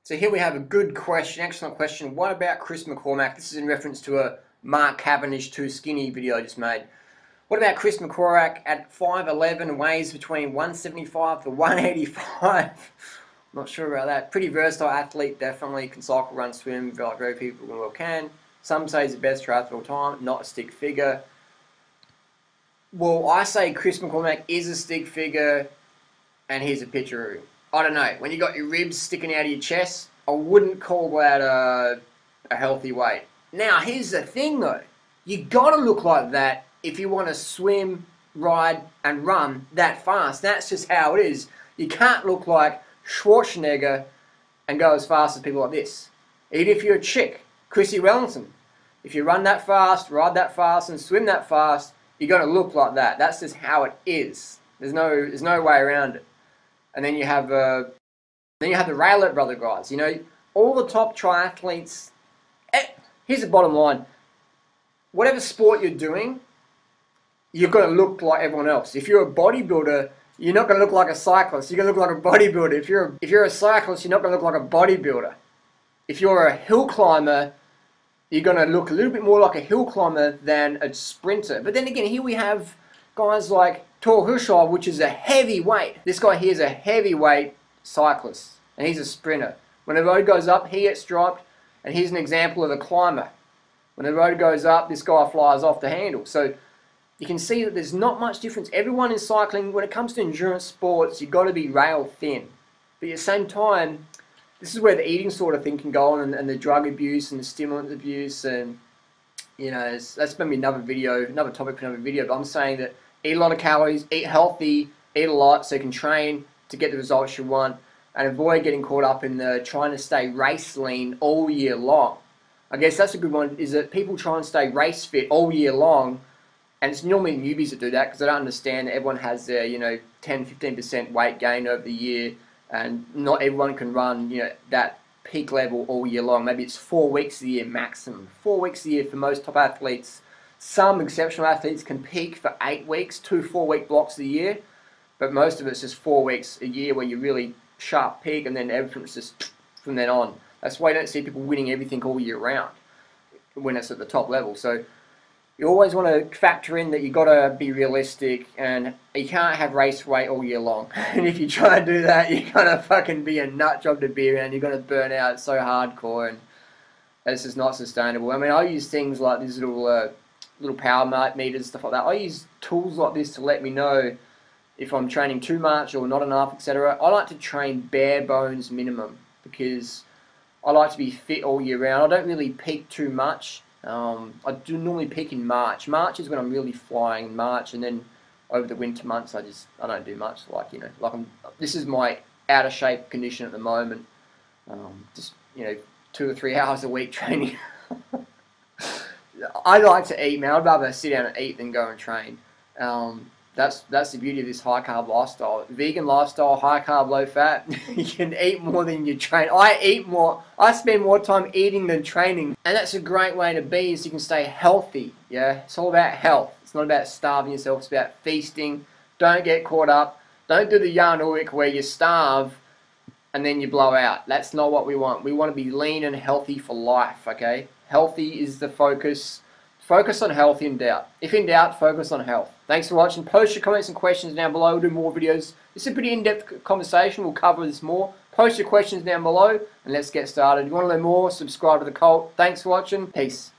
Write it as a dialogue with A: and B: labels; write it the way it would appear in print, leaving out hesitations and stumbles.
A: So here we have a good question, excellent question. What about Chris McCormack? This is in reference to a Mark Cavendish too skinny video I just made. What about Chris McCormack at 5'11", weighs between 175 to 185? Not sure about that. Pretty versatile athlete, definitely. Can cycle, run, swim, like very people well can. Some say he's the best triathlete of all time, not a stick figure. Well, I say Chris McCormack is a stick figure, and here's a picture of him. I don't know, when you got your ribs sticking out of your chest, I wouldn't call that a healthy weight. Now, here's the thing though. You gotta look like that if you want to swim, ride, and run that fast. That's just how it is. You can't look like Schwarzenegger and go as fast as people like this. Even if you're a chick, Chrissy Wellington. If you run that fast, ride that fast, and swim that fast, you're gonna look like that. That's just how it is. There's no way around it. And then you have the Raylet brother guys. You know, all the top triathletes. Here's the bottom line: whatever sport you're doing, you've got to look like everyone else. If you're a bodybuilder, you're not going to look like a cyclist. You're going to look like a bodybuilder. If you're a cyclist, you're not going to look like a bodybuilder. If you're a hill climber, you're going to look a little bit more like a hill climber than a sprinter. But then again, here we have guys like Tor Hushovd, which is a heavyweight. This guy here is a heavyweight cyclist, and he's a sprinter. When the road goes up, he gets dropped, and here's an example of a climber. When the road goes up, this guy flies off the handle. So you can see that there's not much difference. Everyone in cycling, when it comes to endurance sports, you've got to be rail thin. But at the same time, this is where the eating sort of thing can go on, and the drug abuse and the stimulant abuse, and you know, that's maybe another video, another topic for another video. But I'm saying that eat a lot of calories, eat healthy, eat a lot so you can train to get the results you want, and avoid getting caught up in the trying to stay race lean all year long. I guess that's a good one, is that people try and stay race fit all year long, and it's normally newbies that do that because they don't understand that everyone has their, 10-15% weight gain over the year, and not everyone can run, that peak level all year long. Maybe it's 4 weeks a year maximum. 4 weeks a year for most top athletes. Some exceptional athletes can peak for 8 weeks, 2 4-week blocks a year, but most of it's just 4 weeks a year where you really sharp peak, and then everything's just from then on. That's why you don't see people winning everything all year round when it's at the top level. So you always want to factor in that you got to be realistic, and you can't have race weight all year long. And if you try to do that, you're going to fucking be a nut job to be around. You're going to burn out. It's so hardcore, and it's just not sustainable. I mean, I use things like these little power meters, stuff like that. I use tools like this to let me know if I'm training too much or not enough, etc. I like to train bare bones minimum because I like to be fit all year round. I don't really peak too much. I do normally peak in March. March is when I'm really flying in March, and then over the winter months I don't do much. This is my out of shape condition at the moment. 2 or 3 hours a week training. I like to eat, man. I'd rather sit down and eat than go and train. That's the beauty of this high carb lifestyle. Vegan lifestyle, high carb, low fat. You can eat more than you train. I eat more. I spend more time eating than training. And that's a great way to be, is you can stay healthy. Yeah, it's all about health. It's not about starving yourself. It's about feasting. Don't get caught up. Don't do the Jan Ulrich where you starve and then you blow out. That's not what we want. We want to be lean and healthy for life, okay? Healthy is the focus. Focus on health in doubt. If in doubt, focus on health. Thanks for watching. Post your comments and questions down below. We'll do more videos. This is a pretty in-depth conversation. We'll cover this more. Post your questions down below and let's get started. If you want to learn more, subscribe to the cult. Thanks for watching. Peace.